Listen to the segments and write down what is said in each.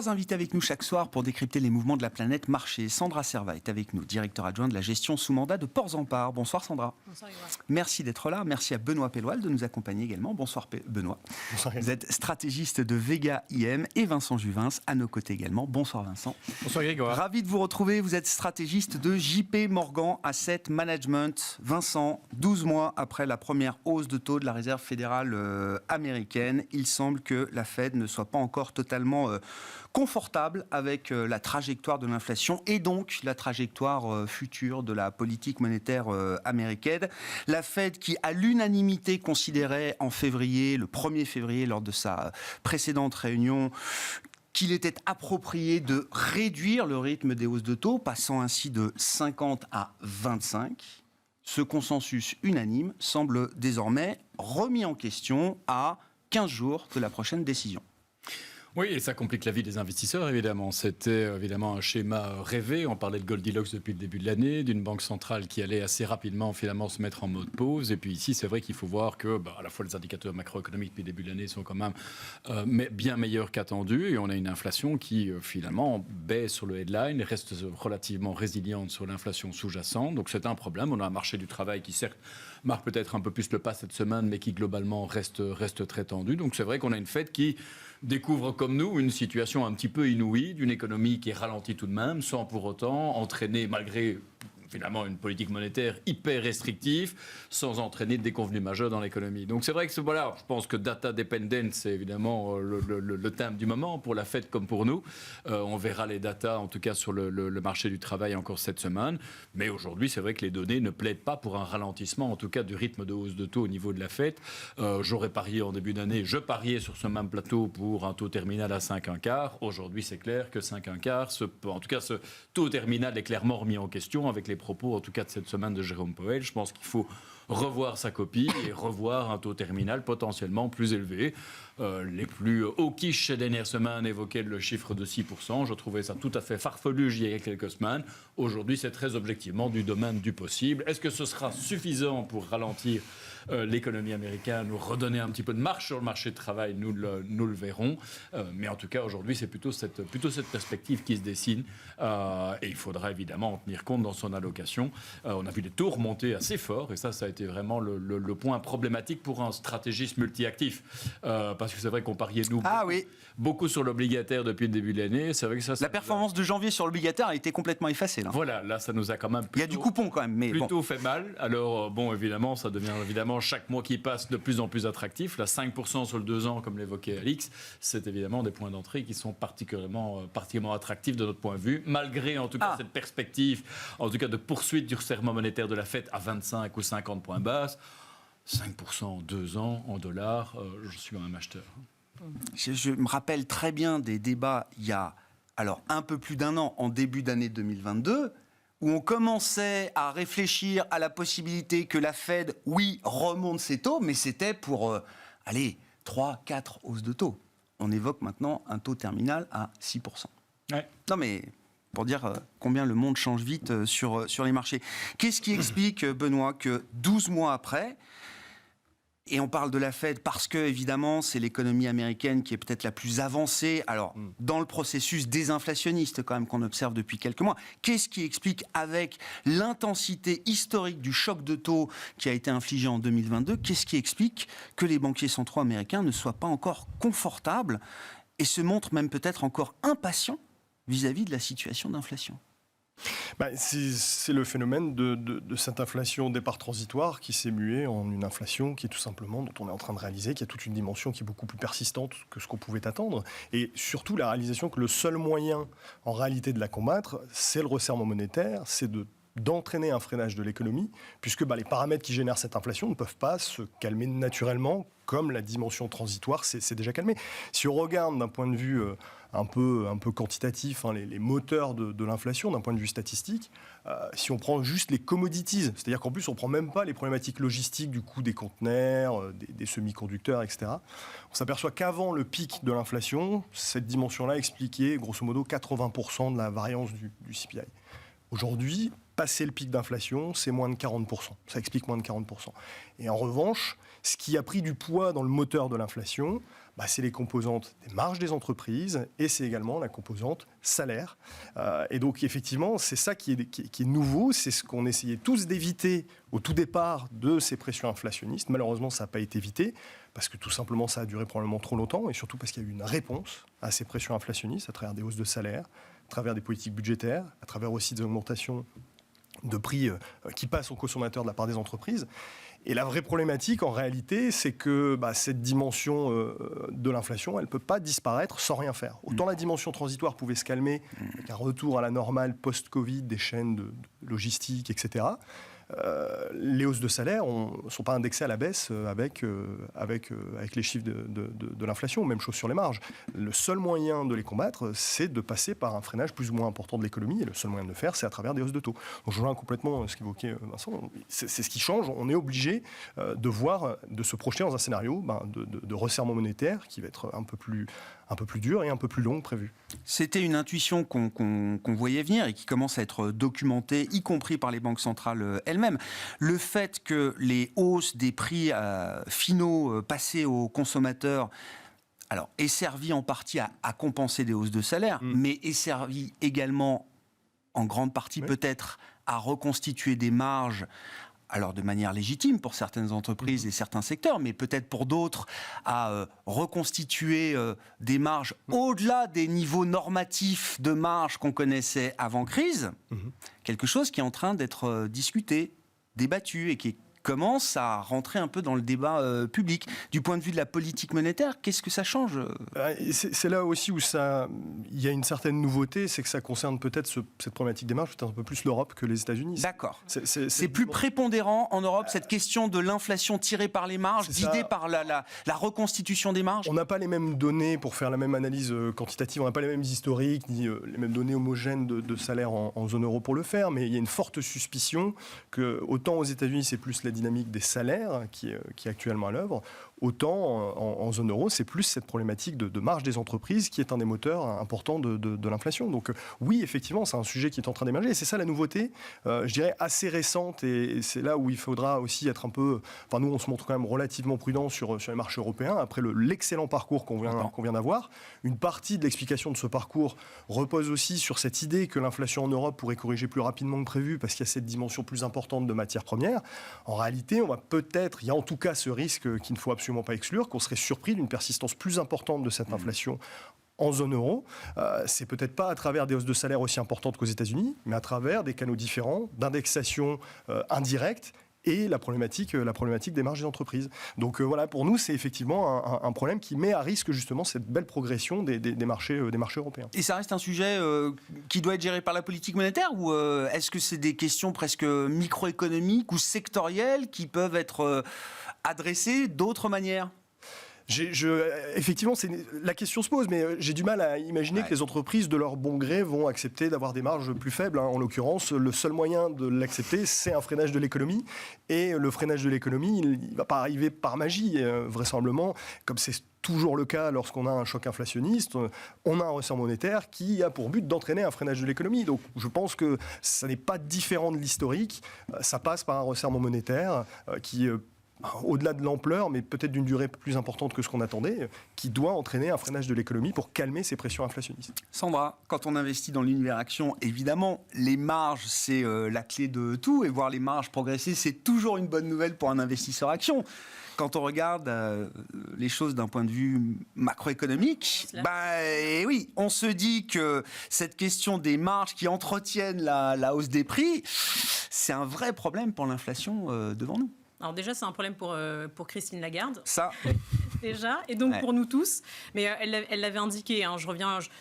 3 invités avec nous chaque soir pour décrypter les mouvements de la planète marché. Sandra Servat est avec nous, directeur adjoint de la gestion sous mandat de Ports-en-Par. Bonsoir Sandra. Bonsoir Yvan. Merci d'être là. Merci à Benoît Pelloual de nous accompagner également. Bonsoir Benoît. Bonsoir. Vous êtes stratégiste de Vega IM et Vincent Juvins à nos côtés également. Bonsoir Vincent. Bonsoir Grégoire. Ravi de vous retrouver. Vous êtes stratégiste de JP Morgan Asset Management. Vincent, 12 mois après la première hausse de taux de la Réserve fédérale américaine, il semble que la Fed ne soit pas encore totalement confortable avec la trajectoire de l'inflation et donc la trajectoire future de la politique monétaire américaine. La Fed qui, à l'unanimité, considérait en février, le 1er février, lors de sa précédente réunion, qu'il était approprié de réduire le rythme des hausses de taux, passant ainsi de 50 à 25. Ce consensus unanime semble désormais remis en question à 15 jours de la prochaine décision. Oui, et ça complique la vie des investisseurs, évidemment. C'était évidemment un schéma rêvé. On parlait de Goldilocks depuis le début de l'année, d'une banque centrale qui allait assez rapidement, finalement, se mettre en mode pause. Et puis ici, c'est vrai qu'il faut voir que, à la fois les indicateurs macroéconomiques depuis le début de l'année sont quand même bien meilleurs qu'attendus. Et on a une inflation qui, finalement, baisse sur le headline et reste relativement résiliente sur l'inflation sous-jacente. Donc c'est un problème. On a un marché du travail qui, certes, marque peut-être un peu plus le pas cette semaine, mais qui, globalement, reste très tendu. Donc c'est vrai qu'on a une Fed qui découvre comme nous une situation un petit peu inouïe d'une économie qui est ralentie tout de même, sans pour autant entraîner, malgré finalement une politique monétaire hyper restrictive, sans entraîner de déconvenues majeures dans l'économie. Donc c'est vrai que voilà, je pense que data dependent, c'est évidemment le thème du moment pour la Fed comme pour nous. On verra les datas, en tout cas sur le marché du travail encore cette semaine. Mais aujourd'hui, c'est vrai que les données ne plaident pas pour un ralentissement, en tout cas du rythme de hausse de taux au niveau de la Fed. J'aurais parié en début d'année, je pariais sur ce même plateau pour un taux terminal à 5,25. Aujourd'hui, c'est clair que 5,25, en tout cas ce taux terminal est clairement remis en question avec les propos, en tout cas de cette semaine de Jérôme Powell. Je pense qu'il faut revoir sa copie et revoir un taux terminal potentiellement plus élevé. Les plus hawkish ces dernières semaines évoquaient le chiffre de 6%. Je trouvais ça tout à fait farfelu il y a quelques semaines. Aujourd'hui, c'est très objectivement du domaine du possible. Est-ce que ce sera suffisant pour ralentir l'économie américaine ou redonner un petit peu de marche sur le marché de travail? Nous le verrons. Mais en tout cas, aujourd'hui, c'est plutôt cette perspective qui se dessine. Et il faudra évidemment en tenir compte dans son allocation. On a vu les taux remonter assez fort. Et ça a été vraiment le point problématique pour un stratégiste multi-actif. Parce que c'est vrai qu'on pariait, nous, beaucoup sur l'obligataire depuis le début de l'année. C'est vrai que ça la performance de janvier sur l'obligataire a été complètement effacée. Là. Voilà, là, ça nous a quand même il y a du coupon quand même. Mais plutôt fait mal. Alors, évidemment, ça devient chaque mois qui passe de plus en plus attractif. Là, 5% sur le 2 ans, comme l'évoquait Alix, c'est évidemment des points d'entrée qui sont particulièrement attractifs de notre point de vue, malgré en tout cas cette perspective, en tout cas de poursuite du resserrement monétaire de la Fed à 25 ou 50 points base. 5% en 2 ans, en dollars, je suis un acheteur. Je me rappelle très bien des débats il y a un peu plus d'un an, en début d'année 2022, où on commençait à réfléchir à la possibilité que la Fed, remonte ses taux, mais c'était pour, 3, 4 hausses de taux. On évoque maintenant un taux terminal à 6%. Ouais. Non mais, pour dire combien le monde change vite sur les marchés. Qu'est-ce qui explique, Benoît, que 12 mois après, et on parle de la Fed parce que, évidemment, c'est l'économie américaine qui est peut-être la plus avancée, dans le processus désinflationniste, quand même, qu'on observe depuis quelques mois. Qu'est-ce qui explique, avec l'intensité historique du choc de taux qui a été infligé en 2022, qu'est-ce qui explique que les banquiers centraux américains ne soient pas encore confortables et se montrent même peut-être encore impatients vis-à-vis de la situation d'inflation? C'est le phénomène de cette inflation au départ transitoire qui s'est muée en une inflation qui est tout simplement, dont on est en train de réaliser, qui a toute une dimension qui est beaucoup plus persistante que ce qu'on pouvait attendre. Et surtout la réalisation que le seul moyen, en réalité, de la combattre, c'est le resserrement monétaire, c'est d'entraîner un freinage de l'économie, puisque les paramètres qui génèrent cette inflation ne peuvent pas se calmer naturellement, comme la dimension transitoire s'est déjà calmée. Si on regarde d'un point de vue un peu quantitatif les moteurs de l'inflation, d'un point de vue statistique, si on prend juste les commodities, c'est-à-dire qu'en plus on ne prend même pas les problématiques logistiques du coût des conteneurs, des semi-conducteurs, etc., on s'aperçoit qu'avant le pic de l'inflation, cette dimension-là expliquait grosso modo 80% de la variance du CPI. Aujourd'hui, passé le pic d'inflation, c'est moins de 40%. Ça explique moins de 40%. Et en revanche, Ce qui a pris du poids dans le moteur de l'inflation, c'est les composantes des marges des entreprises et c'est également la composante salaire. Et donc effectivement, c'est ça qui est nouveau, c'est ce qu'on essayait tous d'éviter au tout départ de ces pressions inflationnistes. Malheureusement, ça n'a pas été évité parce que tout simplement, ça a duré probablement trop longtemps et surtout parce qu'il y a eu une réponse à ces pressions inflationnistes à travers des hausses de salaire, à travers des politiques budgétaires, à travers aussi des augmentations de prix qui passent aux consommateurs de la part des entreprises. Et la vraie problématique, en réalité, c'est que cette dimension de l'inflation, elle ne peut pas disparaître sans rien faire. Autant la dimension transitoire pouvait se calmer avec un retour à la normale post-Covid des chaînes de logistique, etc. Les hausses de salaire ne sont pas indexées à la baisse avec les chiffres de l'inflation, même chose sur les marges. Le seul moyen de les combattre, c'est de passer par un freinage plus ou moins important de l'économie, et le seul moyen de le faire, c'est à travers des hausses de taux. Donc je rejoins complètement ce qu'évoquait Vincent, c'est ce qui change, on est obligé de se projeter dans un scénario de resserrement monétaire qui va être un peu plus dur et un peu plus long que prévu. C'était une intuition qu'on voyait venir et qui commence à être documentée, y compris par les banques centrales elles-mêmes. Le fait que les hausses des prix finaux passés aux consommateurs est servi en partie à compenser des hausses de salaire, mais est servi également en grande partie peut-être à reconstituer des marges, alors de manière légitime pour certaines entreprises et certains secteurs, mais peut-être pour d'autres à reconstituer des marges au-delà des niveaux normatifs de marge qu'on connaissait avant crise, quelque chose qui est en train d'être discuté, débattu et qui commence à rentrer un peu dans le débat public. Du point de vue de la politique monétaire, qu'est-ce que ça change ? C'est là aussi où il y a une certaine nouveauté, c'est que ça concerne peut-être cette problématique des marges, peut-être un peu plus l'Europe que les États-Unis. D'accord. C'est plus prépondérant en Europe, cette question de l'inflation tirée par les marges, guidée par la reconstitution des marges ? On n'a pas les mêmes données pour faire la même analyse quantitative, on n'a pas les mêmes historiques, ni les mêmes données homogènes de salaire en zone euro pour le faire, mais il y a une forte suspicion que, autant aux États-Unis, c'est plus la dynamique des salaires qui est actuellement à l'œuvre, autant en zone euro, c'est plus cette problématique de marge des entreprises qui est un des moteurs importants de l'inflation. Donc oui, effectivement, c'est un sujet qui est en train d'émerger et c'est ça la nouveauté, je dirais, assez récente et c'est là où il faudra aussi être un peu... Enfin, nous, on se montre quand même relativement prudent sur les marchés européens. Après l'excellent parcours qu'on vient d'avoir, une partie de l'explication de ce parcours repose aussi sur cette idée que l'inflation en Europe pourrait corriger plus rapidement que prévu parce qu'il y a cette dimension plus importante de matières premières. En réalité, il y a en tout cas ce risque qu'il ne faut absolument pas exclure, qu'on serait surpris d'une persistance plus importante de cette inflation en zone euro. C'est peut-être pas à travers des hausses de salaire aussi importantes qu'aux États-Unis, mais à travers des canaux différents d'indexation indirecte et la problématique des marges des entreprises. Donc voilà, pour nous, c'est effectivement un problème qui met à risque justement cette belle progression des marchés européens. Et ça reste un sujet qui doit être géré par la politique monétaire ou est-ce que c'est des questions presque microéconomiques ou sectorielles qui peuvent être adressées d'autres manières ? Effectivement, la question se pose, mais j'ai du mal à imaginer que les entreprises, de leur bon gré, vont accepter d'avoir des marges plus faibles. En l'occurrence, le seul moyen de l'accepter, c'est un freinage de l'économie. Et le freinage de l'économie, il ne va pas arriver par magie, vraisemblablement, comme c'est toujours le cas lorsqu'on a un choc inflationniste. On a un resserrement monétaire qui a pour but d'entraîner un freinage de l'économie. Donc je pense que ça n'est pas différent de l'historique. Ça passe par un resserrement monétaire qui... au-delà de l'ampleur, mais peut-être d'une durée plus importante que ce qu'on attendait, qui doit entraîner un freinage de l'économie pour calmer ces pressions inflationnistes. Sandra, quand on investit dans l'univers action, évidemment, les marges, c'est la clé de tout, et voir les marges progresser, c'est toujours une bonne nouvelle pour un investisseur action. Quand on regarde les choses d'un point de vue macroéconomique, oui, on se dit que cette question des marges qui entretiennent la hausse des prix, c'est un vrai problème pour l'inflation devant nous. Alors déjà, c'est un problème pour Christine Lagarde. Ça. Déjà, et donc pour nous tous. Mais elle l'avait indiqué,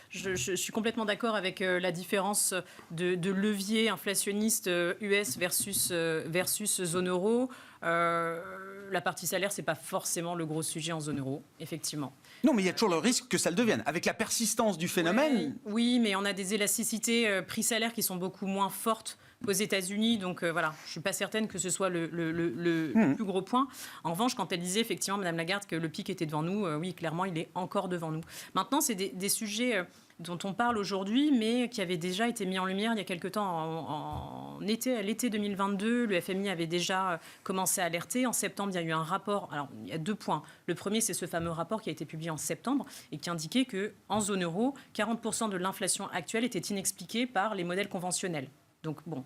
je suis complètement d'accord avec la différence de levier inflationniste US versus zone euro. La partie salaire, c'est pas forcément le gros sujet en zone euro, effectivement. Non, mais il y a toujours le risque que ça le devienne. Avec la persistance du phénomène... Oui, mais on a des élasticités prix-salaire qui sont beaucoup moins fortes qu'aux États-Unis. Donc voilà, je ne suis pas certaine que ce soit le plus gros point. En revanche, quand elle disait effectivement, Madame Lagarde, que le pic était devant nous, oui, clairement, il est encore devant nous. Maintenant, c'est des sujets dont on parle aujourd'hui, mais qui avait déjà été mis en lumière il y a quelque temps. À l'été 2022, le FMI avait déjà commencé à alerter. En septembre, il y a eu un rapport. Alors, il y a 2 points. Le premier, c'est ce fameux rapport qui a été publié en septembre et qui indiquait qu'en zone euro, 40% de l'inflation actuelle était inexpliquée par les modèles conventionnels. Donc, bon...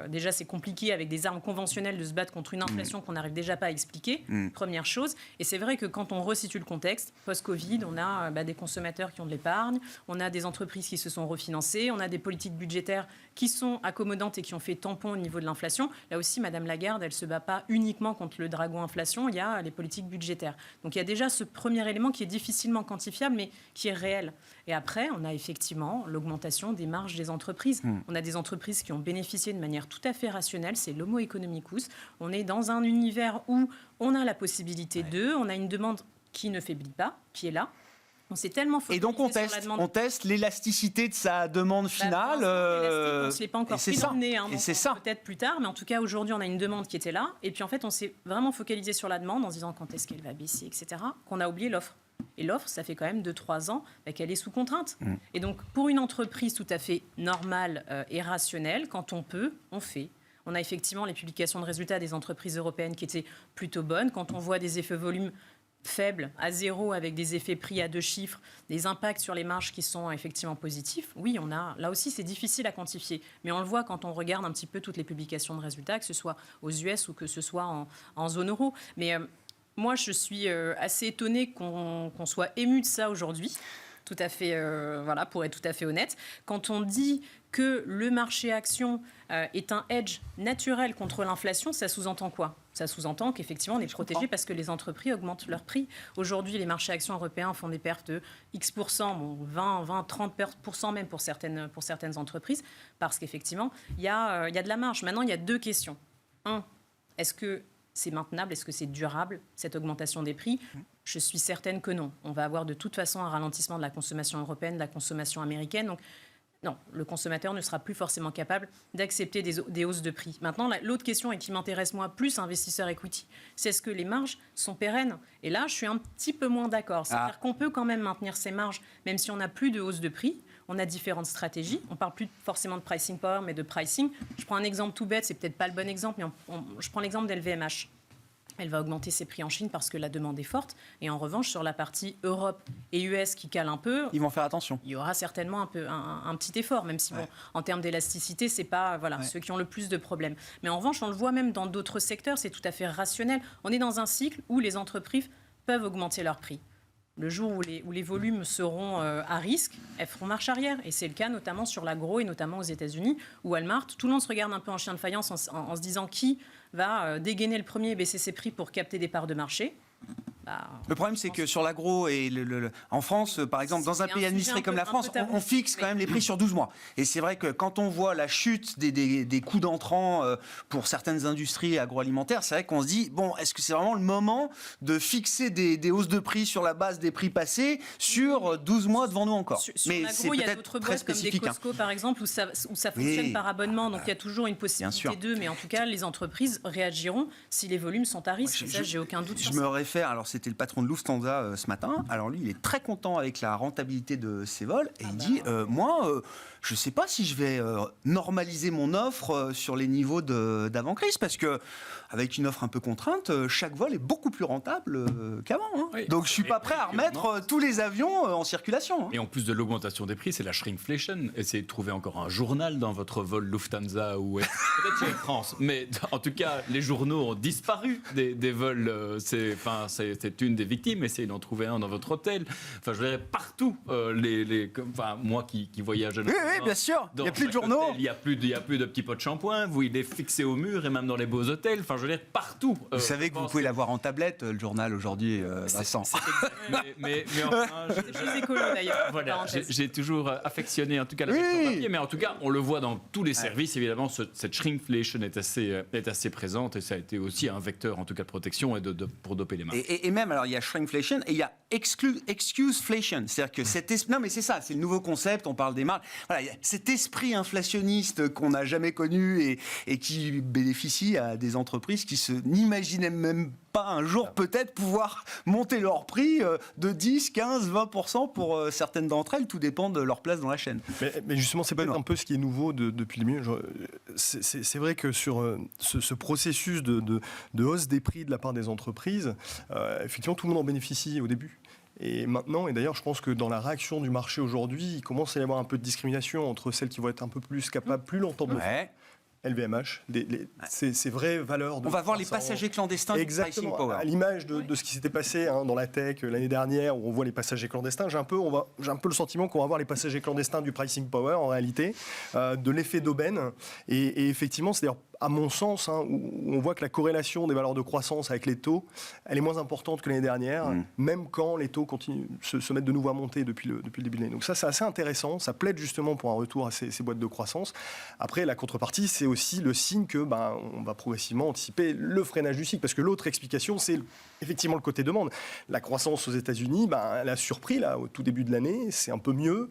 déjà, c'est compliqué avec des armes conventionnelles de se battre contre une inflation qu'on n'arrive déjà pas à expliquer, première chose. Et c'est vrai que quand on resitue le contexte, post-Covid, on a des consommateurs qui ont de l'épargne, on a des entreprises qui se sont refinancées, on a des politiques budgétaires qui sont accommodantes et qui ont fait tampon au niveau de l'inflation. Là aussi, Madame Lagarde, elle ne se bat pas uniquement contre le dragon inflation, il y a les politiques budgétaires. Donc il y a déjà ce premier élément qui est difficilement quantifiable, mais qui est réel. Et après, on a effectivement l'augmentation des marges des entreprises. On a des entreprises qui ont bénéficié de manière tout à fait rationnelle, c'est l'homo economicus. On est dans un univers où on a la possibilité on a une demande qui ne faiblit pas, qui est là. On s'est tellement focalisé. Et donc on teste l'élasticité de sa demande finale. On ne se l'est pas encore pris dans le nez, et c'est ça. Peut-être plus tard, mais en tout cas aujourd'hui on a une demande qui était là. Et puis en fait on s'est vraiment focalisé sur la demande en se disant quand est-ce qu'elle va baisser, etc. Qu'on a oublié l'offre. Et l'offre, ça fait quand même 2-3 ans qu'elle est sous contrainte. Et donc, pour une entreprise tout à fait normale et rationnelle, quand on peut, on fait. On a effectivement les publications de résultats des entreprises européennes qui étaient plutôt bonnes. Quand on voit des effets volumes faibles, à 0, avec des effets prix à 2 chiffres, des impacts sur les marges qui sont effectivement positifs, oui, on a... Là aussi, c'est difficile à quantifier. Mais on le voit quand on regarde un petit peu toutes les publications de résultats, que ce soit aux US ou que ce soit en zone euro. Mais... moi, je suis assez étonnée qu'on soit ému de ça aujourd'hui. Tout à fait, pour être tout à fait honnête. Quand on dit que le marché action est un hedge naturel contre l'inflation, ça sous-entend quoi ? Ça sous-entend qu'effectivement, on est protégé parce que les entreprises augmentent leurs prix. Aujourd'hui, les marchés actions européens font des pertes de X%, 20, 30% même pour certaines entreprises, parce qu'effectivement, il y a de la marge. Maintenant, il y a 2 questions. 1, est-ce que c'est maintenable? Est-ce que c'est durable, cette augmentation des prix? Je suis certaine que non. On va avoir de toute façon un ralentissement de la consommation européenne, de la consommation américaine. Donc, non, le consommateur ne sera plus forcément capable d'accepter des hausses de prix. Maintenant, l'autre question, et qui m'intéresse moi plus, investisseur equity, c'est est-ce que les marges sont pérennes? Et là, je suis un petit peu moins d'accord. C'est-à-dire qu'on peut quand même maintenir ces marges, même si on n'a plus de hausse de prix. On a différentes stratégies. On ne parle plus forcément de pricing power, mais de pricing. Je prends un exemple tout bête, c'est peut-être pas le bon exemple, mais je prends l'exemple d'LVMH. Elle va augmenter ses prix en Chine parce que la demande est forte. Et en revanche, sur la partie Europe et US qui cale un peu... Ils vont faire attention. Il y aura certainement un petit effort, même si, bon, en termes d'élasticité, ce n'est pas ceux qui ont le plus de problèmes. Mais en revanche, on le voit même dans d'autres secteurs, c'est tout à fait rationnel. On est dans un cycle où les entreprises peuvent augmenter leurs prix. Le jour où les volumes seront à risque, elles feront marche arrière. Et c'est le cas notamment sur l'agro et notamment aux États-Unis, où Walmart, tout le monde se regarde un peu en chien de faïence en se disant qui va dégainer le premier et baisser ses prix pour capter des parts de marché. Le problème, c'est que sur l'agro et en France, par exemple, dans un pays administré comme la France, on fixe quand même les prix sur 12 mois. Et c'est vrai que quand on voit la chute des coûts d'entrant pour certaines industries agroalimentaires, c'est vrai qu'on se dit, bon, est-ce que c'est vraiment le moment de fixer des hausses de prix sur la base des prix passés sur 12 mois devant nous encore? Mais l'agro, il y a d'autres boîtes comme des Costco, par exemple, où ça fonctionne par abonnement. Donc il y a toujours une possibilité d'eux. Mais en tout cas, les entreprises réagiront si les volumes sont à risque. Ça, j'ai aucun doute sur ça. Je me réfère, alors c'était le patron de Lufthansa ce matin. Alors lui, il est très content avec la rentabilité de ses vols. Et il dit, moi, je ne sais pas si je vais normaliser mon offre sur les niveaux d'avant-crise. Parce que avec une offre un peu contrainte, chaque vol est beaucoup plus rentable qu'avant. Hein. Oui. Donc je ne suis pas prêt à remettre tous les avions en circulation. Hein. Et en plus de l'augmentation des prix, c'est la shrinkflation. Essayez de trouver encore un journal dans votre vol Lufthansa ou peut-être chez France. Mais en tout cas, les journaux ont disparu des vols. C'est une des victimes. Essayez d'en trouver un dans votre hôtel. Enfin, je dirais partout. Moi qui voyage. Oui, bien sûr. Il n'y a plus de journaux. Hôtel, il n'y a plus de petits pots de shampoing. Il est fixé au mur et même dans les beaux hôtels. Enfin, je veux dire partout. Vous savez que vous pouvez l'avoir en tablette, le journal aujourd'hui, Vincent. Mais enfin, c'est plus écolo d'ailleurs. Voilà, j'ai toujours affectionné en tout cas la version papier, mais en tout cas, on le voit dans tous les services. Évidemment, cette shrinkflation est assez présente et ça a été aussi un vecteur en tout cas de protection et pour doper les marges. Et même, alors il y a shrinkflation et il y a excuseflation, c'est-à-dire que non mais c'est ça, c'est le nouveau concept. On parle des marges. Voilà, il y a cet esprit inflationniste qu'on n'a jamais connu et qui bénéficie à des entreprises qui n'imaginaient même pas un jour peut-être pouvoir monter leur prix de 10, 15, 20% pour certaines d'entre elles. Tout dépend de leur place dans la chaîne. Mais justement, c'est peut-être un peu ce qui est nouveau depuis le milieu. C'est vrai que sur ce processus de hausse des prix de la part des entreprises, effectivement, tout le monde en bénéficie au début. Et maintenant, et d'ailleurs, je pense que dans la réaction du marché aujourd'hui, il commence à y avoir un peu de discrimination entre celles qui vont être un peu plus capables, plus longtemps de le faire. LVMH, ces vraies valeurs de... On va voir les passagers clandestins du pricing power. À l'image de ce qui s'était passé dans la tech l'année dernière, où on voit les passagers clandestins, j'ai un peu le sentiment qu'on va voir les passagers clandestins du pricing power, en réalité, de l'effet d'aubaine. Et effectivement, c'est d'ailleurs, à mon sens, où on voit que la corrélation des valeurs de croissance avec les taux, elle est moins importante que l'année dernière, même quand les taux continuent se mettent de nouveau à monter depuis le début de l'année. Donc ça, c'est assez intéressant. Ça plaide justement pour un retour à ces boîtes de croissance. Après, la contrepartie, c'est aussi le signe que on va progressivement anticiper le freinage du cycle. Parce que l'autre explication, c'est effectivement le côté demande. La croissance aux États-Unis, elle a surpris là, au tout début de l'année. C'est un peu mieux.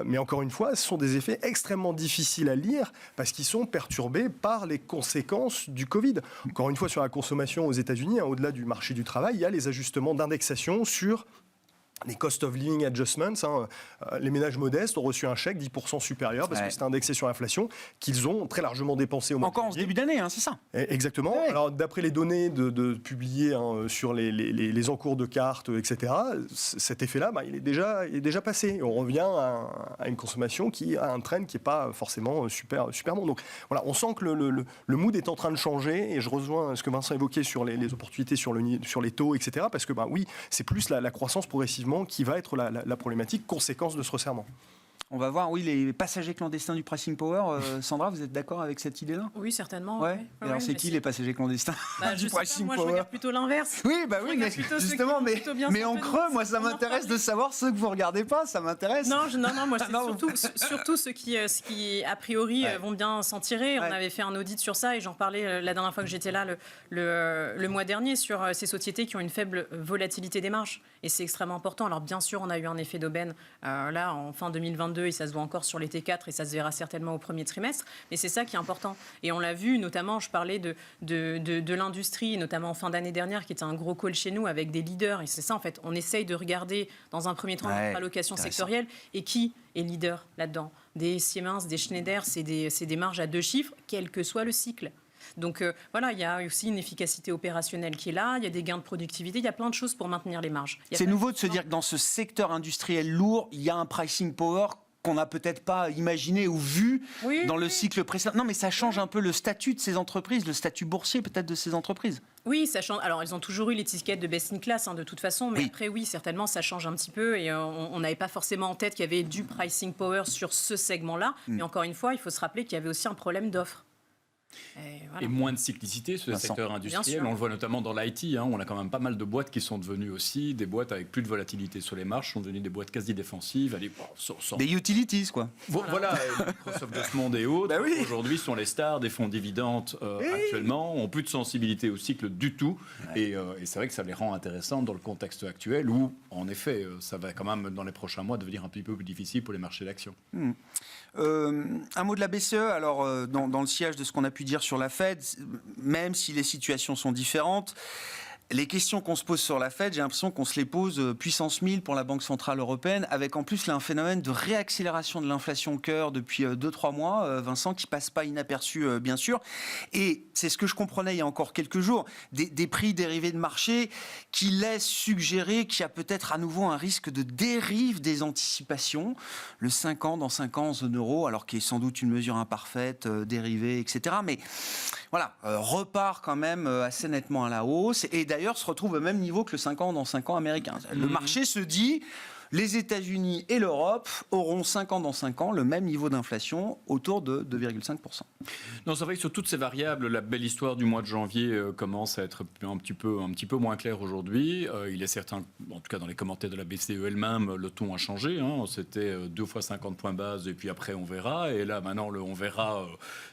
Mais encore une fois, ce sont des effets extrêmement difficiles à lire parce qu'ils sont perturbés par les conséquences du Covid. Encore une fois, sur la consommation aux États-Unis, au-delà du marché du travail, il y a les ajustements d'indexation sur les cost of living adjustments. Les ménages modestes ont reçu un chèque 10% supérieur parce que c'était indexé sur l'inflation qu'ils ont très largement dépensé au mois de janvier. Encore en ce début d'année, c'est ça. Exactement. Ouais. Alors, d'après les données publiées sur les encours de cartes, etc., cet effet-là, il est déjà passé. On revient à une consommation qui a un trend qui n'est pas forcément super bon. Donc voilà, on sent que le mood est en train de changer et je rejoins ce que Vincent évoquait sur les opportunités sur les taux, etc., parce que oui, c'est plus la croissance progressive qui va être la problématique, conséquence de ce resserrement. On va voir, les passagers clandestins du pricing power. Sandra, vous êtes d'accord avec cette idée-là ? Oui, certainement. Ouais. Alors, c'est qui les passagers clandestins du pricing power ? Moi, je regarde plutôt l'inverse. Oui, mais justement, mais en creux, moi, ça m'intéresse de savoir ceux que vous ne regardez pas, ça m'intéresse. Non, moi, c'est surtout ceux qui, a priori, vont bien s'en tirer. On avait fait un audit sur ça et j'en parlais la dernière fois que j'étais là, le mois dernier, sur ces sociétés qui ont une faible volatilité des marges. Et c'est extrêmement important. Alors, bien sûr, on a eu un effet d'aubaine là, en fin 2022. Et ça se voit encore sur les T4 et ça se verra certainement au premier trimestre. Mais c'est ça qui est important. Et on l'a vu, notamment, je parlais de l'industrie, notamment en fin d'année dernière, qui était un gros call chez nous avec des leaders. Et c'est ça, en fait. On essaye de regarder, dans un premier temps, notre allocation sectorielle. Et qui est leader là-dedans ? Des Siemens, des Schneider, c'est des marges à 2 chiffres, quel que soit le cycle. Donc voilà, il y a aussi une efficacité opérationnelle qui est là, il y a des gains de productivité, il y a plein de choses pour maintenir les marges. C'est nouveau de se dire que dans ce secteur industriel lourd, il y a un pricing power qu'on n'a peut-être pas imaginé ou vu dans le cycle précédent. Non, mais ça change un peu le statut de ces entreprises, le statut boursier peut-être de ces entreprises. Oui, ça change. Alors, elles ont toujours eu l'étiquette de best in class, de toute façon, mais après, certainement, ça change un petit peu et on n'avait pas forcément en tête qu'il y avait du pricing power sur ce segment-là. Mais encore une fois, il faut se rappeler qu'il y avait aussi un problème d'offre. Et moins de cyclicité sur le secteur industriel. On le voit notamment dans l'IT. On a quand même pas mal de boîtes qui sont devenues aussi des boîtes avec plus de volatilité sur les marges, sont devenues des boîtes quasi défensives. Des utilities, quoi. Voilà, Microsoft de ce monde et autres, aujourd'hui sont les stars des fonds dividendes actuellement, ont plus de sensibilité au cycle du tout. Et c'est vrai que ça les rend intéressantes dans le contexte actuel où, en effet, ça va quand même, dans les prochains mois, devenir un petit peu plus difficile pour les marchés d'actions. Un mot de la BCE, alors dans le sillage de ce qu'on a pu dire sur la Fed, même si les situations sont différentes, les questions qu'on se pose sur la Fed, j'ai l'impression qu'on se les pose puissance 1000 pour la Banque Centrale Européenne, avec en plus là, un phénomène de réaccélération de l'inflation cœur depuis 2-3 mois, Vincent, qui passe pas inaperçu, bien sûr. Et c'est ce que je comprenais il y a encore quelques jours, des prix dérivés de marché qui laissent suggérer qu'il y a peut-être à nouveau un risque de dérive des anticipations. Le 5 ans dans 5 ans en zone euro, alors qui est sans doute une mesure imparfaite, dérivée, etc. Mais voilà, repart quand même assez nettement à la hausse. Et d'ailleurs, se retrouve au même niveau que le 5 ans dans 5 ans américain. Le marché se dit, les États-Unis et l'Europe auront 5 ans dans 5 ans le même niveau d'inflation, autour de 2,5%. Non, c'est vrai que sur toutes ces variables, la belle histoire du mois de janvier commence à être un petit peu moins claire aujourd'hui. Il est certain, en tout cas dans les commentaires de la BCE elle-même, le ton a changé. C'était 2 fois 50 points base et puis après on verra. Et là maintenant, on verra,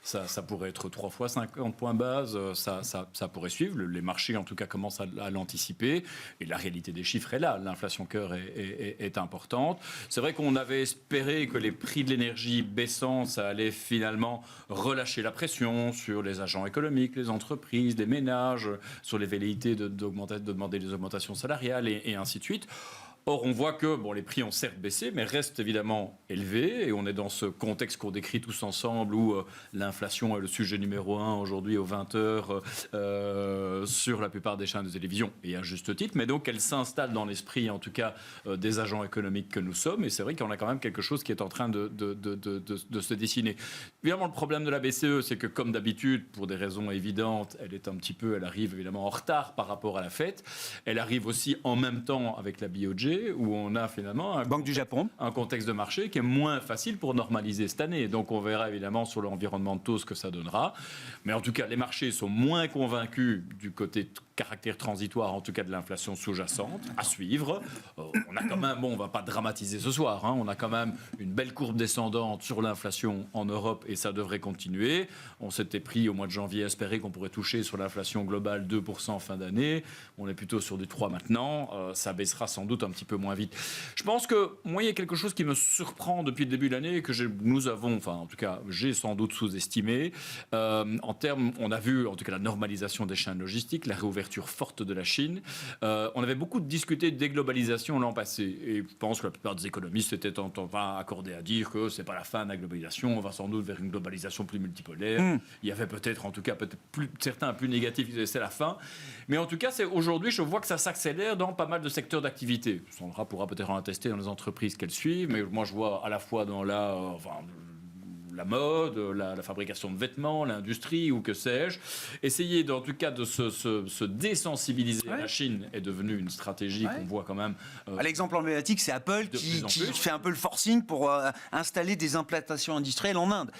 ça pourrait être 3 fois 50 points base. Ça pourrait suivre. Les marchés en tout cas commencent à l'anticiper. Et la réalité des chiffres est là. L'inflation cœur est est importante. C'est vrai qu'on avait espéré que les prix de l'énergie baissant, ça allait finalement relâcher la pression sur les agents économiques, les entreprises, les ménages, sur les velléités de demander des augmentations salariales et ainsi de suite. Or, on voit que les prix ont certes baissé, mais restent évidemment élevés. Et on est dans ce contexte qu'on décrit tous ensemble, où l'inflation est le sujet numéro 1 aujourd'hui aux 20h sur la plupart des chaînes de télévision, et à juste titre. Mais donc, elle s'installe dans l'esprit, en tout cas, des agents économiques que nous sommes. Et c'est vrai qu'on a quand même quelque chose qui est en train de se dessiner. Évidemment, le problème de la BCE, c'est que, comme d'habitude, pour des raisons évidentes, elle arrive évidemment en retard par rapport à la Fed. Elle arrive aussi en même temps avec la BOJ, où on a finalement Banque du Japon, un contexte de marché qui est moins facile pour normaliser cette année. Donc on verra évidemment sur l'environnement de taux ce que ça donnera. Mais en tout cas, les marchés sont moins convaincus du côté caractère transitoire, en tout cas de l'inflation sous-jacente, à suivre. On a quand même, on ne va pas dramatiser ce soir, on a quand même une belle courbe descendante sur l'inflation en Europe et ça devrait continuer. On s'était pris au mois de janvier à espérer qu'on pourrait toucher sur l'inflation globale 2% en fin d'année. On est plutôt sur du 3 maintenant. Ça baissera sans doute un petit peu moins vite. Je pense que moi, il y a quelque chose qui me surprend depuis le début de l'année, que nous avons, enfin en tout cas, j'ai sans doute sous-estimé. En termes, on a vu en tout cas la normalisation des chaînes logistiques, la réouverture forte de la Chine. On avait beaucoup discuté de déglobalisation l'an passé. Et je pense que la plupart des économistes étaient accordés à dire que ce n'est pas la fin de la globalisation, on va sans doute vers une globalisation plus multipolaire. Il y avait peut-être, en tout cas, certains plus négatifs qui disaient c'est la fin. Mais en tout cas, aujourd'hui, je vois que ça s'accélère dans pas mal de secteurs d'activité. Sandra pourra peut-être en attester dans les entreprises qu'elle suit, mais moi, je vois à la fois dans la mode, la fabrication de vêtements, l'industrie ou que sais-je. Essayer en tout cas de se désensibiliser à la Chine est devenu une stratégie qu'on voit quand même. L'exemple emblématique, c'est Apple qui fait un peu le forcing pour installer des implantations industrielles en Inde.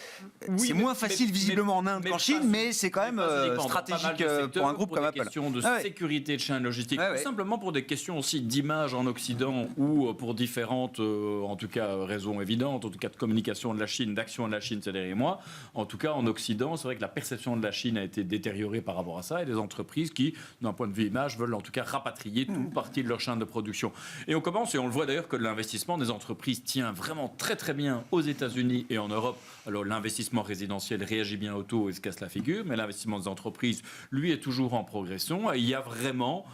Oui, c'est moins facile visiblement en Inde qu'en Chine, mais c'est quand même stratégique pour un groupe comme Apple. Pour des questions de sécurité de chaîne logistique, tout simplement pour des questions aussi d'image en Occident ou pour différentes, en tout cas, raisons évidentes, en tout cas de communication de la Chine, d'action de la Chine ces derniers mois. En tout cas, en Occident, c'est vrai que la perception de la Chine a été détériorée par rapport à ça, et des entreprises qui, d'un point de vue image, veulent en tout cas rapatrier tout partie de leur chaîne de production. Et on commence, et on le voit d'ailleurs, que l'investissement des entreprises tient vraiment très très bien aux États-Unis et en Europe. Alors l'investissement résidentiel réagit bien au taux et se casse la figure, mais l'investissement des entreprises, lui, est toujours en progression. Et il y a vraiment,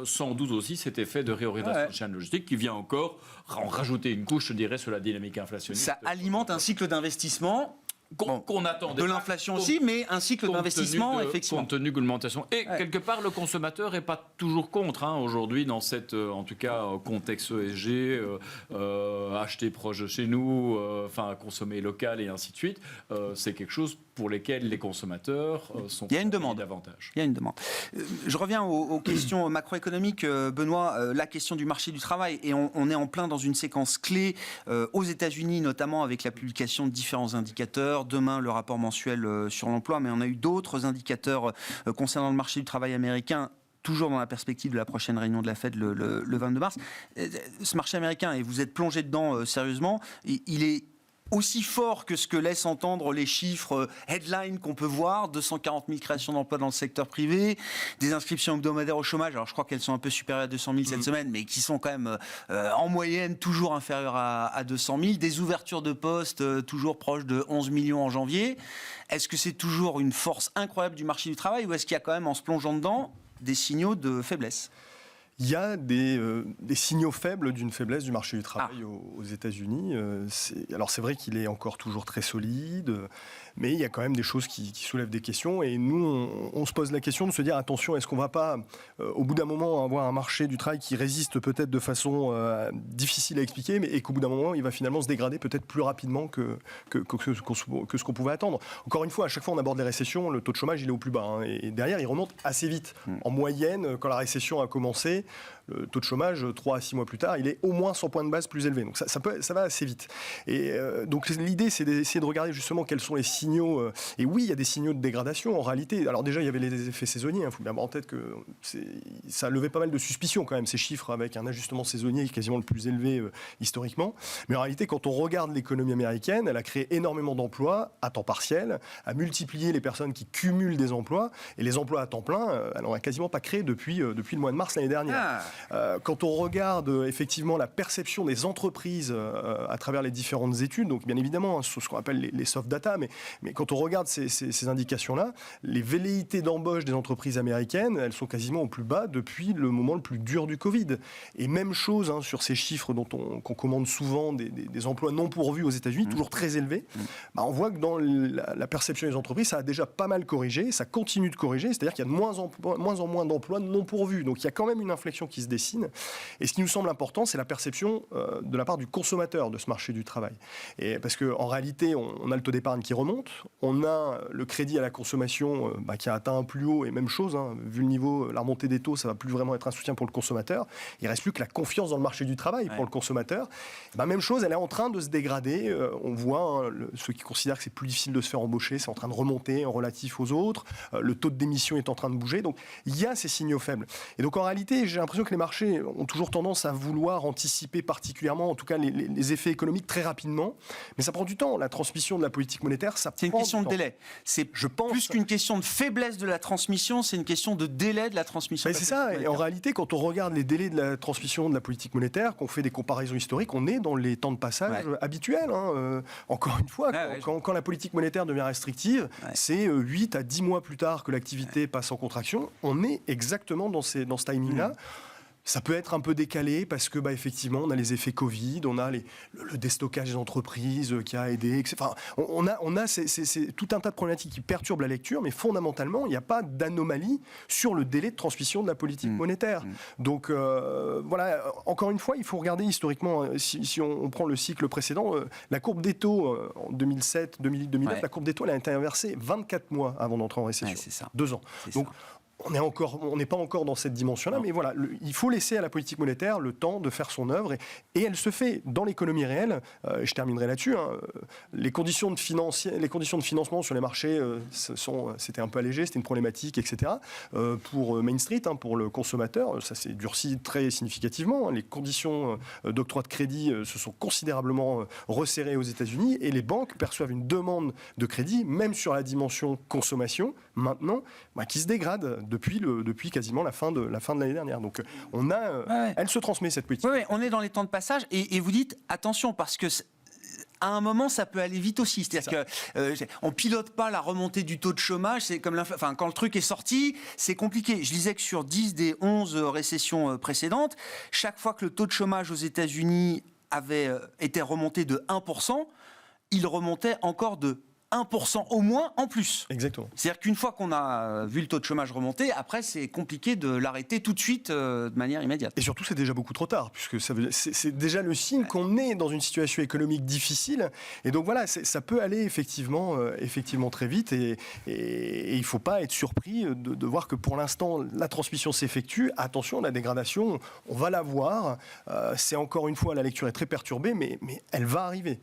sans doute aussi, cet effet de réorientation de chaîne logistique qui vient encore en rajouter une couche, je dirais, sur la dynamique inflationniste. Ça alimente un cycle d'investissement qu'on attendait. De l'inflation aussi, mais un cycle d'investissement, effectivement. Compte tenu de l'augmentation. Et quelque part, le consommateur n'est pas toujours contre. Aujourd'hui, dans cet, en tout cas, contexte ESG, acheter proche de chez nous, consommer local et ainsi de suite, c'est quelque chose pour lesquels les consommateurs sont davantage. Il y a une demande. Je reviens aux questions macroéconomiques, Benoît. La question du marché du travail, et on est en plein dans une séquence clé aux États-Unis, notamment avec la publication de différents indicateurs. Demain, le rapport mensuel sur l'emploi, mais on a eu d'autres indicateurs concernant le marché du travail américain, toujours dans la perspective de la prochaine réunion de la Fed le 22 mars. Ce marché américain, et vous êtes plongé dedans sérieusement, il est aussi fort que ce que laissent entendre les chiffres headline qu'on peut voir, 240 000 créations d'emplois dans le secteur privé, des inscriptions hebdomadaires au chômage, alors je crois qu'elles sont un peu supérieures à 200 000 cette semaine, mais qui sont quand même en moyenne toujours inférieures à 200 000, des ouvertures de postes toujours proches de 11 millions en janvier. Est-ce que c'est toujours une force incroyable du marché du travail, ou est-ce qu'il y a quand même, en se plongeant dedans, des signaux de faiblesse ? Il y a des signaux faibles d'une faiblesse du marché du travail aux États-Unis. Alors c'est vrai qu'il est encore toujours très solide, mais il y a quand même des choses qui soulèvent des questions. Et nous, on se pose la question de se dire, attention, est-ce qu'on ne va pas, au bout d'un moment, avoir un marché du travail qui résiste peut-être de façon difficile à expliquer, et qu'au bout d'un moment, il va finalement se dégrader peut-être plus rapidement que ce qu'on pouvait attendre. Encore une fois, à chaque fois on aborde les récessions, le taux de chômage il est au plus bas, et derrière il remonte assez vite. En moyenne, quand la récession a commencé, le taux de chômage, 3 à 6 mois plus tard, il est au moins 100 points de base plus élevé. Donc ça va assez vite. Et donc l'idée, c'est d'essayer de regarder justement quels sont les signaux. Et oui, il y a des signaux de dégradation en réalité. Alors déjà, il y avait les effets saisonniers. Il faut bien avoir en tête que ça a levé pas mal de suspicions quand même, ces chiffres, avec un ajustement saisonnier quasiment le plus élevé historiquement. Mais en réalité, quand on regarde l'économie américaine, elle a créé énormément d'emplois à temps partiel, a multiplié les personnes qui cumulent des emplois. Et les emplois à temps plein, elle n'en a quasiment pas créé depuis le mois de mars l'année dernière. salaires. Quand on regarde effectivement la perception des entreprises à travers les différentes études, donc bien évidemment, ce qu'on appelle les soft data, mais quand on regarde ces indications-là, les velléités d'embauche des entreprises américaines, elles sont quasiment au plus bas depuis le moment le plus dur du Covid. Et même chose sur ces chiffres qu'on commande souvent des emplois non pourvus aux États-Unis, toujours très élevés. On voit que dans la perception des entreprises, ça a déjà pas mal corrigé, ça continue de corriger, c'est-à-dire qu'il y a de moins en moins d'emplois non pourvus. Donc il y a quand même une inflexion qui se dessine. Et ce qui nous semble important, c'est la perception de la part du consommateur de ce marché du travail. Et parce qu'en réalité, on a le taux d'épargne qui remonte, on a le crédit à la consommation qui a atteint un plus haut, et même chose, vu le niveau, la remontée des taux, ça ne va plus vraiment être un soutien pour le consommateur. Il ne reste plus que la confiance dans le marché du travail pour le consommateur. Même chose, elle est en train de se dégrader. On voit ceux qui considèrent que c'est plus difficile de se faire embaucher, c'est en train de remonter en relatif aux autres. Le taux de démission est en train de bouger. Donc il y a ces signaux faibles. Et donc en réalité, j'ai l'impression que les marchés ont toujours tendance à vouloir anticiper particulièrement, en tout cas les effets économiques très rapidement. Mais ça prend du temps. La transmission de la politique monétaire, ça prend du temps. C'est une question de délai. C'est plus qu'une question de faiblesse de la transmission, c'est une question de délai de la transmission. C'est ça. Et en réalité, quand on regarde les délais de la transmission de la politique monétaire, qu'on fait des comparaisons historiques, on est dans les temps de passage habituels. Encore une fois, quand la politique monétaire devient restrictive, c'est 8 à 10 mois plus tard que l'activité passe en contraction. On est exactement dans ce timing-là. Ça peut être un peu décalé parce que, effectivement, on a les effets Covid, on a le déstockage des entreprises qui a aidé, etc. Enfin, on a c'est tout un tas de problématiques qui perturbent la lecture, mais fondamentalement, il n'y a pas d'anomalie sur le délai de transmission de la politique monétaire. Donc, voilà, encore une fois, il faut regarder historiquement, si on prend le cycle précédent, la courbe des taux en 2007, 2008, 2009, la courbe des taux, elle a été inversée 24 mois avant d'entrer en récession. C'est ça. 2 ans. Donc, on n'est pas encore dans cette dimension-là, mais voilà, il faut laisser à la politique monétaire le temps de faire son œuvre, et elle se fait dans l'économie réelle. Je terminerai là-dessus. Les conditions de financement sur les marchés, c'était un peu allégé, c'était une problématique, etc. Pour Main Street, pour le consommateur, ça s'est durci très significativement. Les conditions d'octroi de crédit se sont considérablement resserrées aux États-Unis, et les banques perçoivent une demande de crédit, même sur la dimension consommation, maintenant, qui se dégrade depuis quasiment la fin de l'année dernière. Donc elle se transmet, cette politique. Oui, on est dans les temps de passage, et vous dites attention, parce que à un moment, ça peut aller vite aussi. C'est-à-dire qu'on ne pilote pas la remontée du taux de chômage. C'est comme quand le truc est sorti, c'est compliqué. Je disais que sur 10 des 11 récessions précédentes, chaque fois que le taux de chômage aux États-Unis avait été remonté de 1%, il remontait encore de 1% au moins en plus. Exactement. C'est-à-dire qu'une fois qu'on a vu le taux de chômage remonter, après c'est compliqué de l'arrêter tout de suite de manière immédiate. Et surtout, c'est déjà beaucoup trop tard, puisque c'est déjà le signe qu'on est dans une situation économique difficile. Et donc voilà, ça peut aller effectivement très vite, et il ne faut pas être surpris de voir que pour l'instant, la transmission s'effectue. Attention, la dégradation, on va la voir. C'est encore une fois, la lecture est très perturbée, mais elle va arriver.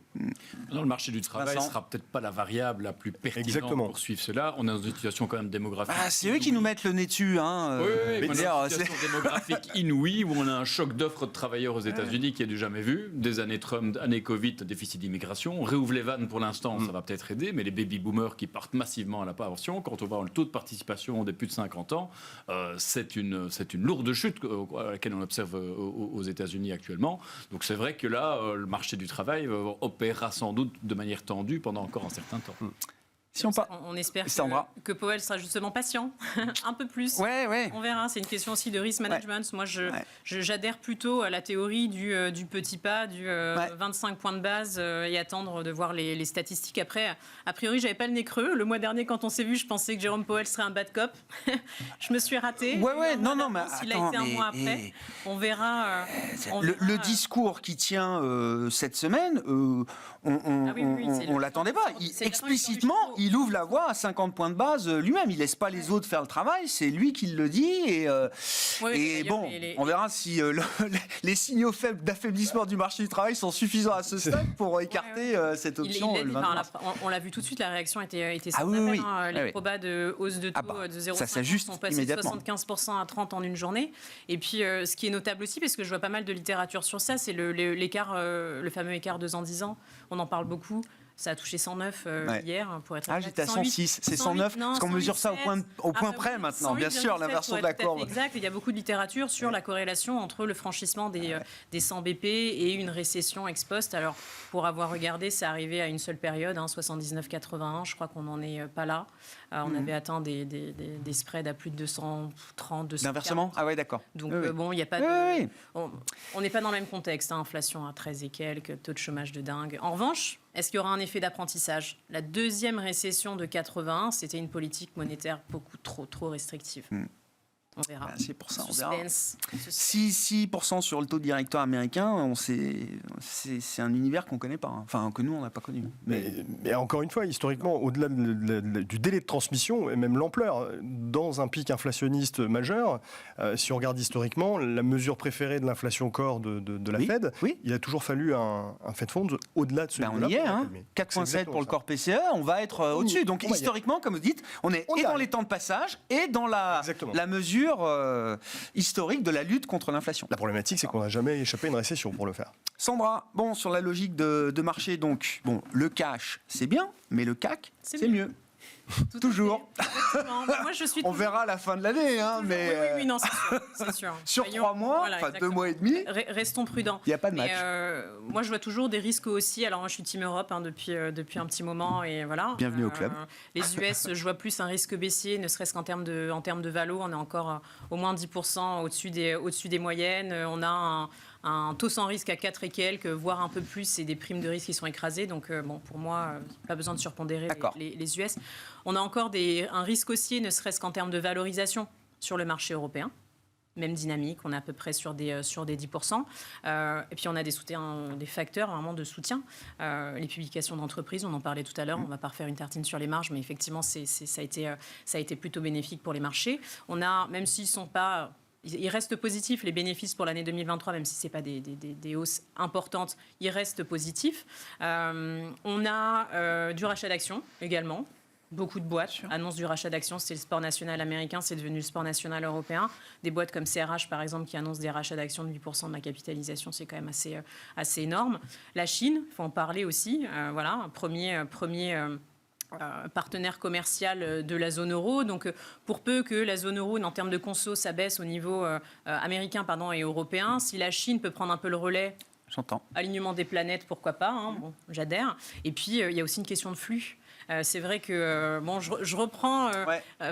Dans le marché du travail, ce ne sera peut-être pas la variable la plus pertinente pour suivre cela. On est dans une situation quand même démographique. C'est eux qui nous mettent le nez dessus. Oui, on est dans une situation démographique inouïe, où on a un choc d'offres de travailleurs aux États-Unis qui est du jamais vu. Des années Trump, années Covid, déficit d'immigration. On réouvre les vannes pour l'instant, ça va peut-être aider, mais les baby-boomers qui partent massivement à la pension, quand on voit le taux de participation des plus de 50 ans, c'est une lourde chute à laquelle on observe aux États-Unis actuellement. Donc c'est vrai que là, le marché du travail opérera sans doute de manière tendue pendant encore un certain temps. Si on espère que Powell sera justement patient, un peu plus. Ouais. On verra, c'est une question aussi de risk management. Moi, j'adhère plutôt à la théorie du petit pas, du 25 points de base et attendre de voir les statistiques. Après, a priori, j'avais pas le nez creux. Le mois dernier, quand on s'est vu, je pensais que Jérôme Powell serait un bad cop. Je me suis ratée. Non, mais il a été un mois après. On verra. Le discours qui tient cette semaine, on l'attendait pas. Explicitement, il ouvre la voie à 50 points de base lui-même. Il laisse pas les autres faire le travail, c'est lui qui le dit. On verra si les signaux faibles d'affaiblissement du marché du travail sont suffisants à ce stade pour écarter cette option. On l'a vu tout de suite, la réaction était les probas de hausse de taux de 0,5 sont passés de 75% à 30% en une journée. Et puis, ce qui est notable aussi, parce que je vois pas mal de littérature sur ça, c'est l'écart, le fameux écart 2 ans, 10 ans. On en parle beaucoup. Ça a touché 109 hier, pour être exact. J'étais à 106. C'est 109, parce qu'on mesure ça au point près maintenant. Bien sûr, l'inversion de la courbe. Exact. Il y a beaucoup de littérature sur la corrélation entre le franchissement des 100 BP et une récession ex post. Alors, pour avoir regardé, c'est arrivé à une seule période, 79-81. Je crois qu'on n'en est pas là. On avait atteint des spreads à plus de 230, 240. L'inversement ? Ah ouais, d'accord. Donc, bon, il n'y a pas de... On n'est pas dans le même contexte. Inflation à 13 et quelques, taux de chômage de dingue. En revanche, est-ce qu'il y aura un effet d'apprentissage ? La deuxième récession de 81, c'était une politique monétaire beaucoup trop restrictive. On verra. C'est pour ça, on verra. Suspense. 6% sur le taux directeur américain, c'est un univers qu'on ne connaît pas. Enfin, que nous, on n'a pas connu. Mais encore une fois, historiquement, au-delà du délai de transmission et même l'ampleur, dans un pic inflationniste majeur, si on regarde historiquement, la mesure préférée de l'inflation core de la Fed, il a toujours fallu un Fed Funds au-delà de ce niveau-là. On y est, 4,7 pour le corps PCE, on va être au-dessus. Donc historiquement, comme vous dites, on est dans les temps de passage et dans la mesure historique de la lutte contre l'inflation. La problématique, c'est qu'on n'a jamais échappé à une récession pour le faire. Sandra, sur la logique de marché, donc, le cash, c'est bien, mais le CAC, c'est mieux. Toujours. Moi, je suis on verra à la fin de l'année, mais... Oui, non, c'est sûr. Sur 3 mois, 2 mois et demi... Restons prudents. Il n'y a pas de match. Moi, je vois toujours des risques aussi. Alors, moi, je suis Team Europe depuis un petit moment, et voilà. Bienvenue au club. Les US, je vois plus un risque baissier, ne serait-ce qu'en termes de valo. On est encore au moins 10% au-dessus des moyennes. On a un taux sans risque à 4 et quelques, voire un peu plus, et des primes de risque qui sont écrasées. Donc, pour moi, pas besoin de surpondérer les US. On a encore un risque haussier, ne serait-ce qu'en termes de valorisation sur le marché européen. Même dynamique, on est à peu près sur des 10%. Et puis on a des facteurs vraiment de soutien. Les publications d'entreprises, on en parlait tout à l'heure, on ne va pas refaire une tartine sur les marges, mais effectivement, ça a été plutôt bénéfique pour les marchés. On a, même s'ils sont pas... Ils restent positifs, les bénéfices pour l'année 2023, même si ce n'est pas des hausses importantes, ils restent positifs. On a du rachat d'actions également. Beaucoup de boîtes annoncent du rachat d'actions. C'était le sport national américain, c'est devenu le sport national européen. Des boîtes comme CRH, par exemple, qui annoncent des rachats d'actions de 8% de la capitalisation, c'est quand même assez énorme. La Chine, il faut en parler aussi. Un premier partenaire commercial de la zone euro. Donc, pour peu que la zone euro, en termes de conso, s'abaisse au niveau américain et européen, si la Chine peut prendre un peu le relais, alignement des planètes, pourquoi pas, j'adhère. Et puis, il y a aussi une question de flux. C'est vrai que, je reprends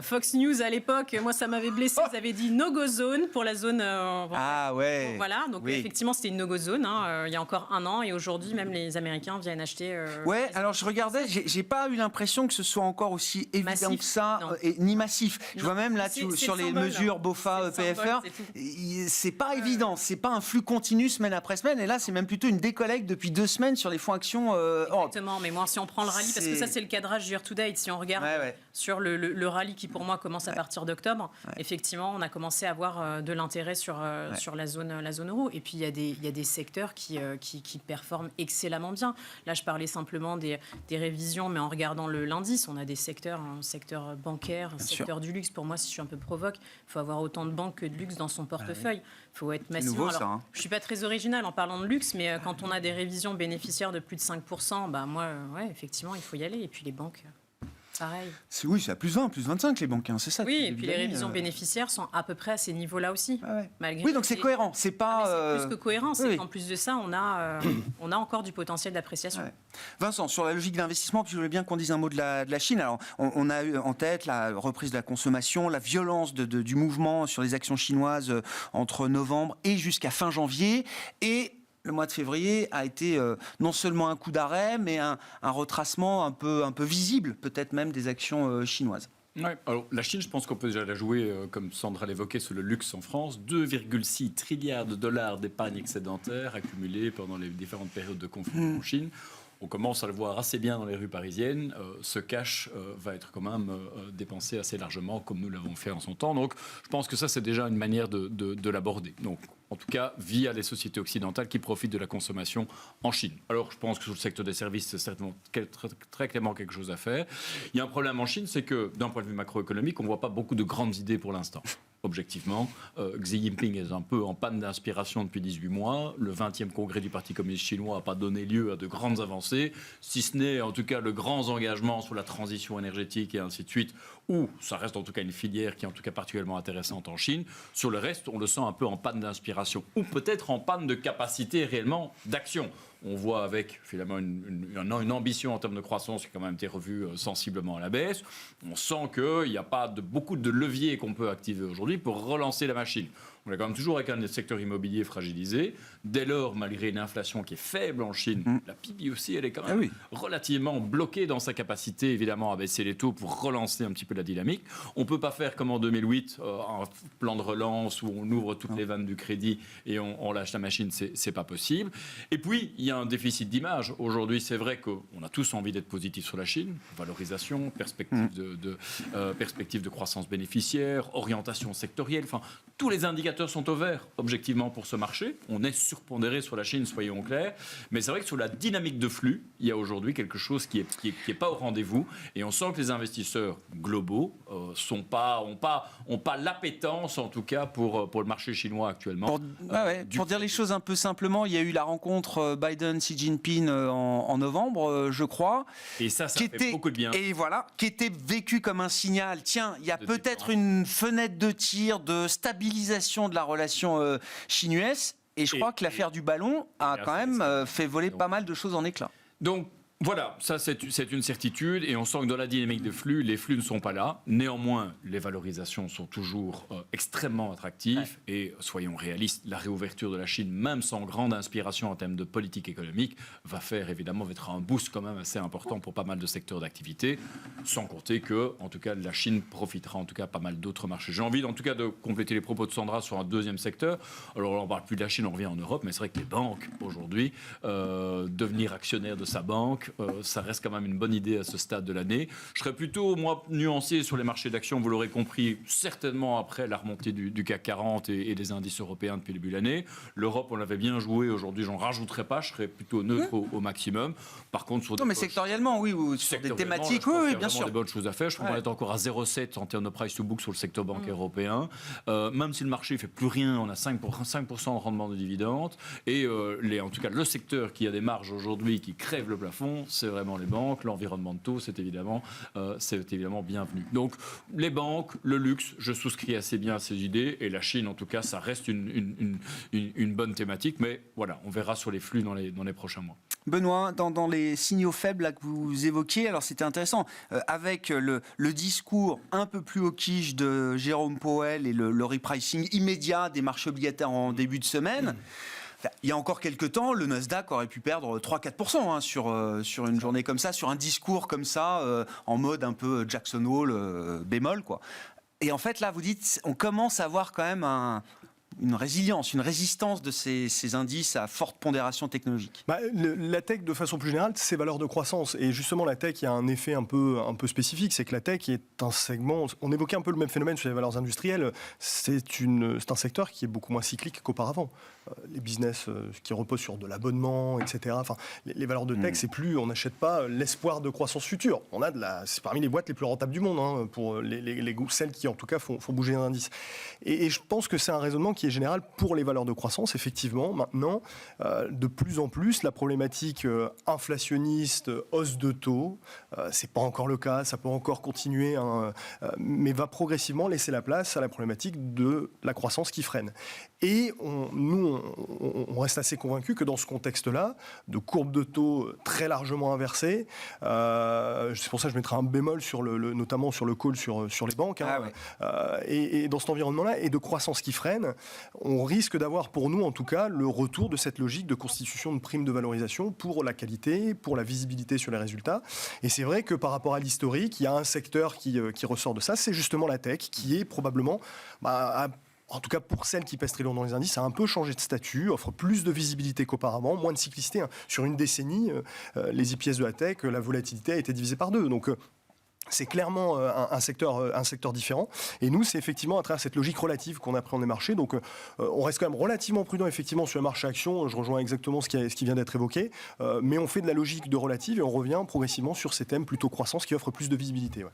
Fox News à l'époque, moi ça m'avait blessé, ils avaient dit no-go zone pour la zone... Voilà, donc effectivement c'était une no-go zone il y a encore un an, et aujourd'hui même les Américains viennent acheter... alors je regardais, j'ai pas eu l'impression que ce soit encore aussi évident massif, que ça, ni massif. Je vois même là sur les mesures BOFA, PFR, c'est pas évident, c'est pas un flux continu semaine après semaine, et là c'est même plutôt une décollecte depuis 2 semaines sur les fonds actions. Exactement, mais moi si on prend le rallye, parce que ça c'est le cadrage year to date, si on regarde sur le rallye qui pour moi commence à partir d'octobre, effectivement on a commencé à avoir de l'intérêt sur la zone euro, et puis il y a des secteurs qui performent excellemment bien. Là je parlais simplement des révisions, mais en regardant l'indice, on a des secteurs, un secteur bancaire, un secteur du luxe. Pour moi, si je suis un peu provoque, il faut avoir autant de banques que de luxe dans son portefeuille. Il faut être massif. Nouveau, ça, je ne suis pas très originale en parlant de luxe, mais quand on a des révisions bénéficiaires de plus de 5%, moi, effectivement, il faut y aller. Et puis les banques, pareil. Oui, c'est à plus 20, plus 25 les banques, c'est ça. Oui, et puis les révisions bénéficiaires sont à peu près à ces niveaux-là aussi. Oui, donc c'est cohérent. C'est pas. C'est plus que cohérent, c'est qu'en plus de ça, on a encore du potentiel d'appréciation. Vincent, sur la logique d'investissement, puis je voulais bien qu'on dise un mot de la Chine. Alors, on a eu en tête la reprise de la consommation, la violence du mouvement sur les actions chinoises entre novembre et jusqu'à fin janvier. Et le mois de février a été non seulement un coup d'arrêt, mais un retracement un peu visible, peut-être même des actions chinoises. Alors la Chine, je pense qu'on peut déjà la jouer, comme Sandra l'évoquait, sur le luxe en France. 2,6 trilliards de dollars d'épargne excédentaire accumulés pendant les différentes périodes de conflit en Chine. On commence à le voir assez bien dans les rues parisiennes. Ce cash va être quand même dépensé assez largement, comme nous l'avons fait en son temps. Donc, je pense que ça, c'est déjà une manière de l'aborder. Donc, en tout cas via les sociétés occidentales qui profitent de la consommation en Chine. Alors je pense que sur le secteur des services, c'est certainement très clairement quelque chose à faire. Il y a un problème en Chine, c'est que d'un point de vue macroéconomique, on ne voit pas beaucoup de grandes idées pour l'instant. Objectivement, Xi Jinping est un peu en panne d'inspiration depuis 18 mois. Le 20e congrès du Parti communiste chinois n'a pas donné lieu à de grandes avancées, si ce n'est en tout cas le grand engagement sur la transition énergétique et ainsi de suite, où ça reste en tout cas une filière qui est en tout cas particulièrement intéressante en Chine. Sur le reste, on le sent un peu en panne d'inspiration, ou peut-être en panne de capacité réellement d'action. On voit avec finalement une ambition en termes de croissance qui a quand même été revue sensiblement à la baisse. On sent qu'il n'y a pas beaucoup de leviers qu'on peut activer aujourd'hui pour relancer la machine. On est quand même toujours avec un secteur immobilier fragilisé. Dès lors, malgré une inflation qui est faible en Chine, la PIB aussi, elle est quand même relativement bloquée dans sa capacité, évidemment, à baisser les taux pour relancer un petit peu la dynamique. On ne peut pas faire comme en 2008, un plan de relance où on ouvre toutes les vannes du crédit et on lâche la machine, c'est pas possible. Et puis, il y a un déficit d'image. Aujourd'hui, c'est vrai qu'on a tous envie d'être positifs sur la Chine. Valorisation, perspective de croissance bénéficiaire, orientation sectorielle, enfin, tous les indicateurs sont au vert, objectivement, pour ce marché. On est surpondéré sur la Chine, soyons clairs. Mais c'est vrai que sur la dynamique de flux, il y a aujourd'hui quelque chose qui est pas au rendez-vous. Et on sent que les investisseurs globaux ont pas l'appétence, en tout cas, pour le marché chinois actuellement. Pour dire les choses un peu simplement, il y a eu la rencontre Biden-Xi Jinping en novembre, je crois. Et ça fait beaucoup de bien. Et voilà, qui était vécu comme un signal. Tiens, il y a peut-être une fenêtre de tir, de stabilisation de la relation Chine-US. Et je crois que l'affaire du ballon a quand même fait voler pas mal de choses en éclats. Donc, voilà, ça c'est une certitude et on sent que dans la dynamique de flux, les flux ne sont pas là. Néanmoins, les valorisations sont toujours extrêmement attractives et soyons réalistes, la réouverture de la Chine, même sans grande inspiration en termes de politique économique, va être un boost quand même assez important pour pas mal de secteurs d'activité, sans compter que, en tout cas, la Chine profitera en tout cas pas mal d'autres marchés. J'ai envie en tout cas de compléter les propos de Sandra sur un deuxième secteur. Alors là, on ne parle plus de la Chine, on revient en Europe, mais c'est vrai que les banques aujourd'hui, devenir actionnaire de sa banque, ça reste quand même une bonne idée à ce stade de l'année. Je serais plutôt, moi, nuancé sur les marchés d'actions, vous l'aurez compris, certainement après la remontée du CAC 40 et des indices européens depuis le début de l'année. L'Europe, on l'avait bien joué. Aujourd'hui, j'en rajouterai pas. Je serais plutôt neutre au maximum. Par contre, sur sectoriellement, ou sur des thématiques, oui, bien sûr. Des bonnes choses à faire. Je pense qu'on est encore à 0,7 en termes de price to book sur le secteur bancaire européen. Même si le marché ne fait plus rien, on a 5% de rendement de dividendes. Et en tout cas, le secteur qui a des marges aujourd'hui, qui crève le plafond, c'est vraiment les banques. L'environnement de taux, c'est évidemment bienvenu. Donc, les banques, le luxe, je souscris assez bien à ces idées. Et la Chine, en tout cas, ça reste une bonne thématique. Mais voilà, on verra sur les flux dans les prochains mois. Benoît, dans les signaux faibles là, que vous évoquiez, alors c'était intéressant, avec le discours un peu plus hawkish de Jérôme Powell et le repricing immédiat des marchés obligataires en début de semaine. Il y a encore quelques temps, le Nasdaq aurait pu perdre 3-4% sur une journée comme ça, sur un discours comme ça, en mode un peu Jackson Hole bémol, quoi. Et en fait, là, vous dites, on commence à voir quand même une résilience, une résistance de ces indices à forte pondération technologique. La tech, de façon plus générale, c'est valeur de croissance. Et justement, la tech, il y a un effet un peu spécifique, c'est que la tech est un segment... On évoquait un peu le même phénomène sur les valeurs industrielles. C'est un secteur qui est beaucoup moins cyclique qu'auparavant. Les business qui reposent sur de l'abonnement, etc. Enfin, les valeurs de tech, c'est plus... On n'achète pas l'espoir de croissance future. C'est parmi les boîtes les plus rentables du monde, pour celles qui, en tout cas, font bouger les indices. Et je pense que c'est un raisonnement qui est général pour les valeurs de croissance. Effectivement, maintenant, de plus en plus, la problématique inflationniste, hausse de taux, c'est pas encore le cas, ça peut encore continuer, mais va progressivement laisser la place à la problématique de la croissance qui freine. Et on reste assez convaincus que dans ce contexte-là, de courbes de taux très largement inversées, c'est pour ça que je mettrai un bémol notamment sur le call sur les banques, et dans cet environnement-là, et de croissance qui freine, on risque d'avoir pour nous, en tout cas, le retour de cette logique de constitution de primes de valorisation pour la qualité, pour la visibilité sur les résultats. Et c'est vrai que par rapport à l'historique, il y a un secteur qui ressort de ça, c'est justement la tech, qui est probablement... en tout cas, pour celles qui pèsent très lourd dans les indices, ça a un peu changé de statut, offre plus de visibilité qu'auparavant, moins de cyclicité. Sur une décennie, les EPS de la tech, la volatilité a été divisée par 2. Donc, C'est clairement un secteur différent. Et nous, c'est effectivement à travers cette logique relative qu'on appréhende les marchés. Donc, on reste quand même relativement prudent, effectivement, sur le marché action. Je rejoins exactement ce qui vient d'être évoqué. Mais on fait de la logique de relative et on revient progressivement sur ces thèmes plutôt croissance qui offrent plus de visibilité. Ouais.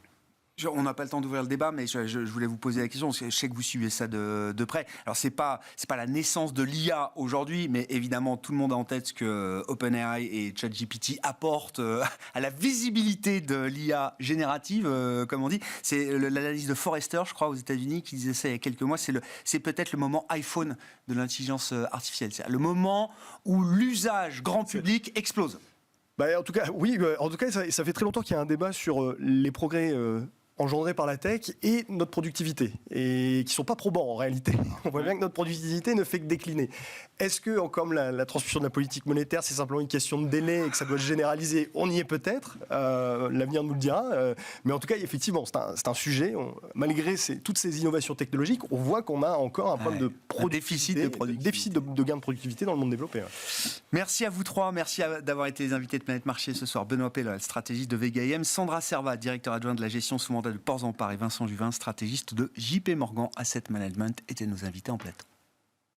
On n'a pas le temps d'ouvrir le débat, mais je voulais vous poser la question, parce que je sais que vous suivez ça de près. Alors, c'est pas la naissance de l'IA aujourd'hui, mais évidemment, tout le monde a en tête ce que OpenAI et ChatGPT apportent à la visibilité de l'IA générative, comme on dit. C'est l'analyse de Forrester, je crois, aux États-Unis, qui disait ça il y a quelques mois. C'est peut-être le moment iPhone de l'intelligence artificielle. C'est le moment où l'usage grand public explose. En tout cas, oui. En tout cas, ça fait très longtemps qu'il y a un débat sur les progrès engendrés par la tech et notre productivité, et qui ne sont pas probants en réalité. On voit bien que notre productivité ne fait que décliner. Est-ce que, comme la transmission de la politique monétaire, c'est simplement une question de délai et que ça doit se généraliser? On y est peut-être, l'avenir nous le dira, mais en tout cas, effectivement, c'est un sujet, malgré toutes ces innovations technologiques, on voit qu'on a encore un problème de déficit de gain de productivité dans le monde développé. Ouais. Merci à vous trois, merci d'avoir été les invités de Planète Marché ce soir. Benoît Pellol, stratégiste de Vega IM, Sandra Servat, directeur adjoint de la gestion sous mandat de Ports en Par, et Vincent Juvin, stratégiste de JP Morgan Asset Management, étaient nos invités en plateau.